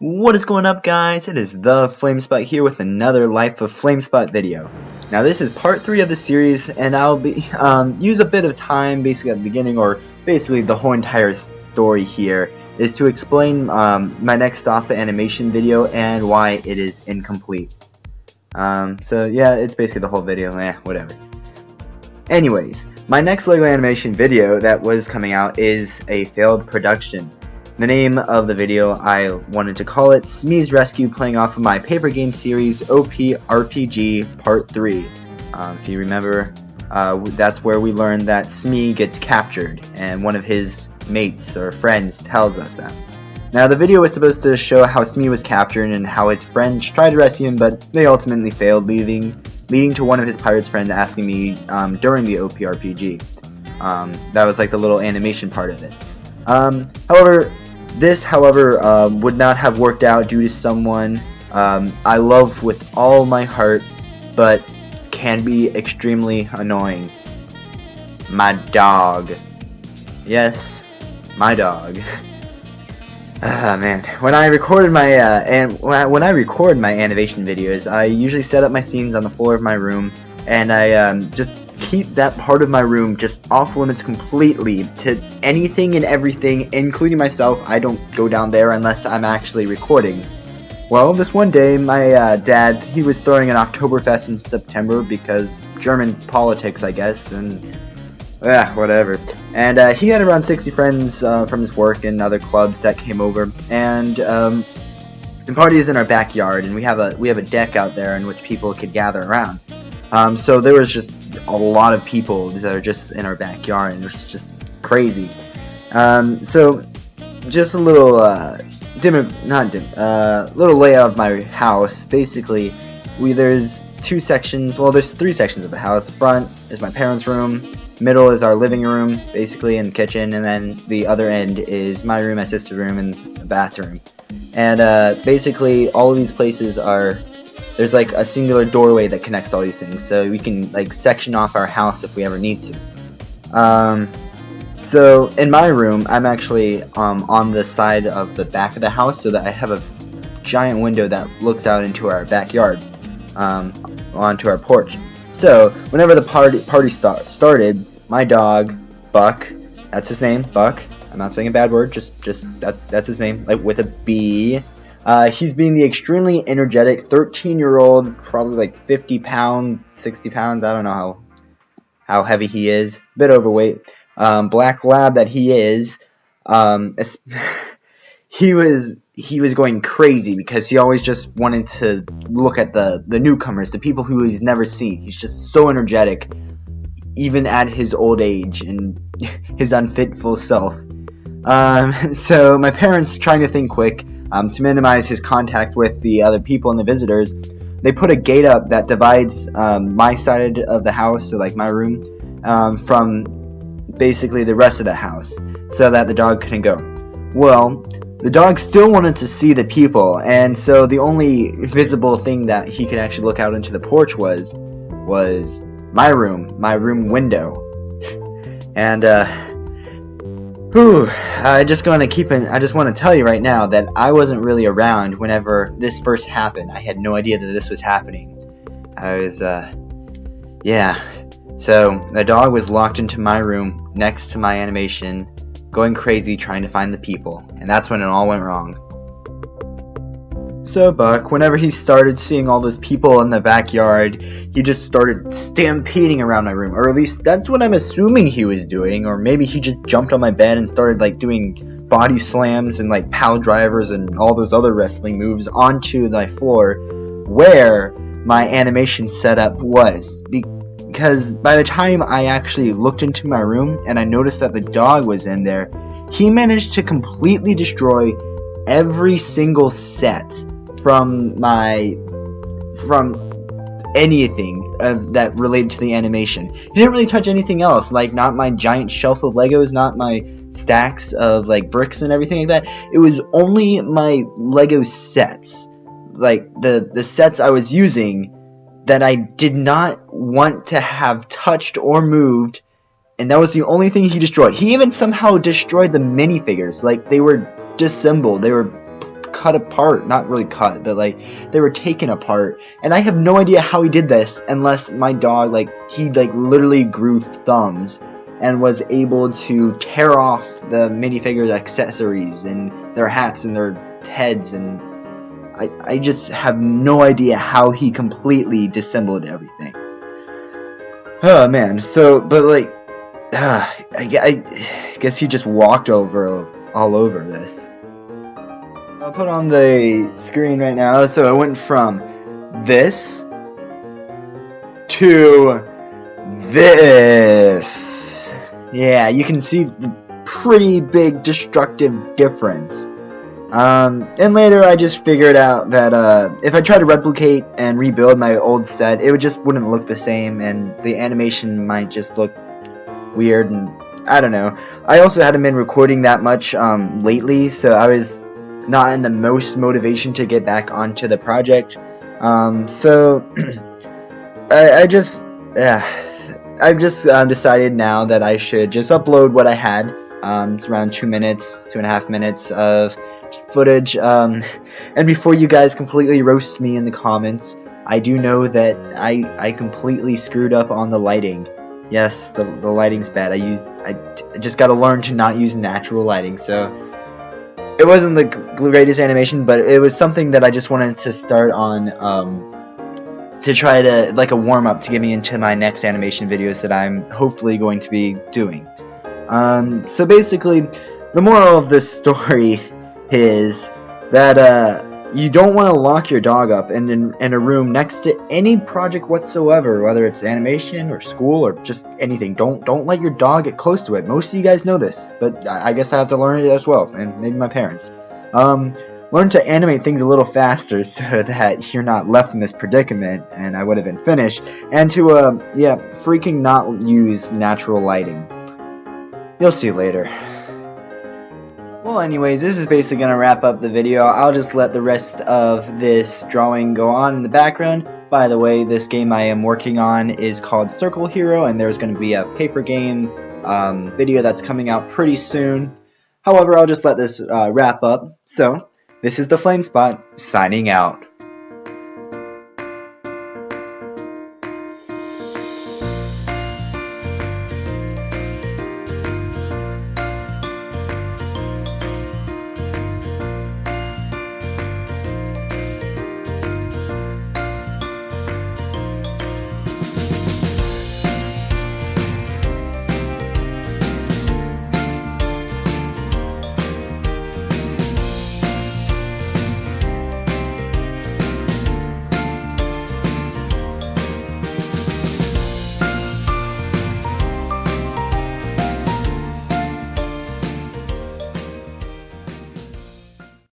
What is going up, guys? It is the Flamespot here with another Life of Flamespot video. Now this is part 3 of the series, and I'll be use a bit of time basically at the beginning, or basically the whole entire story here, is to explain my next stop animation video and why it is incomplete. So yeah, it's basically the whole video, whatever. Anyways, my next LEGO animation video that was coming out is a failed production. The name of the video, I wanted to call it Smee's Rescue, playing off of my paper game series OP RPG Part 3. If you remember, that's where we learned that Smee gets captured, and one of his mates or friends tells us that. Now the video was supposed to show how Smee was captured and how his friends tried to rescue him, but they ultimately failed, leading to one of his pirates friends asking me during the OP RPG. That was like the little animation part of it. This, however, would not have worked out due to someone I love with all my heart, but can be extremely annoying. My dog. Yes, my dog. Man, when I recorded my when I record my animation videos, I usually set up my scenes on the floor of my room, and I just keep that part of my room just off limits completely to anything and everything, including myself. I don't go down there unless I'm actually recording. Well, this one day, my dad, he was throwing an Oktoberfest in September because German politics, I guess, and whatever. And he had around 60 friends from his work and other clubs that came over, and the party is in our backyard, and we have a deck out there in which people could gather around. So there was just a lot of people that are just in our backyard, and it was just crazy. So just a little little layout of my house. Basically, there's two sections. Well, there's three sections of the house. Front is my parents' room. Middle is our living room, basically, and kitchen, and then the other end is my room, my sister's room, and the bathroom. And basically, all of these places are. There's like a singular doorway that connects all these things, so we can like section off our house if we ever need to. So in my room, I'm actually on the side of the back of the house, so that I have a giant window that looks out into our backyard, onto our porch. So whenever the party started, my dog Buck, that's his name, Buck. I'm not saying a bad word, just that's his name, like with a B. He's being the extremely energetic 13-year-old, probably like 50 pounds, 60 pounds, I don't know how heavy he is, a bit overweight, black lab that he is. He was going crazy because he always just wanted to look at the newcomers, the people who he's never seen. He's just so energetic, even at his old age and his unfitful self. So my parents, trying to think quick, to minimize his contact with the other people and the visitors, they put a gate up that divides my side of the house, so like my room, from basically the rest of the house, so that the dog couldn't go. Well, the dog still wanted to see the people, and so the only visible thing that he could actually look out into the porch was my room window. And I just want to tell you right now that I wasn't really around whenever this first happened. I had no idea that this was happening. I was, yeah. So, the dog was locked into my room next to my animation, going crazy trying to find the people, and that's when it all went wrong. So Buck, whenever he started seeing all those people in the backyard, he just started stampeding around my room, or at least that's what I'm assuming he was doing, or maybe he just jumped on my bed and started like doing body slams and like pile drivers and all those other wrestling moves onto my floor where my animation setup was. Because by the time I actually looked into my room and I noticed that the dog was in there, he managed to completely destroy every single set from anything that related to the animation. He didn't really touch anything else, like not my giant shelf of Legos, not my stacks of like bricks and everything like that. It was only my Lego sets, like the sets I was using, that I did not want to have touched or moved, and that was the only thing he destroyed. He even somehow destroyed the minifigures, like they were disassembled, they were cut apart. Not really cut, but like they were taken apart. And I have no idea how he did this unless my dog, he literally grew thumbs and was able to tear off the minifigures accessories and their hats and their heads, and I just have no idea how he completely disassembled everything. Oh man, so, but like, I guess he just walked all over this. I'll put on the screen right now, so it went from this to this. Yeah, you can see the pretty big destructive difference. And later I just figured out that if I tried to replicate and rebuild my old set, it just wouldn't look the same, and the animation might just look weird, and I don't know. I also hadn't been recording that much lately, so I was not in the most motivation to get back onto the project. So I've just decided now that I should just upload what I had. It's around 2.5 minutes of footage, and before you guys completely roast me in the comments, I do know that I completely screwed up on the lighting. Yes, the lighting's bad. I just gotta learn to not use natural lighting, so it wasn't the greatest animation, but it was something that I just wanted to start on, to try to, like a warm-up to get me into my next animation videos that I'm hopefully going to be doing. So basically, the moral of this story is that you don't want to lock your dog up in a room next to any project whatsoever, whether it's animation or school or just anything. Don't let your dog get close to it. Most of you guys know this, but I guess I have to learn it as well, and maybe my parents. Learn to animate things a little faster so that you're not left in this predicament, and I would have been finished. And to freaking not use natural lighting. You'll see later. Well, anyways, this is basically going to wrap up the video. I'll just let the rest of this drawing go on in the background. By the way, this game I am working on is called Circle Hero, and there's going to be a paper game video that's coming out pretty soon. However, I'll just let this wrap up. So, this is the Flame Spot, signing out.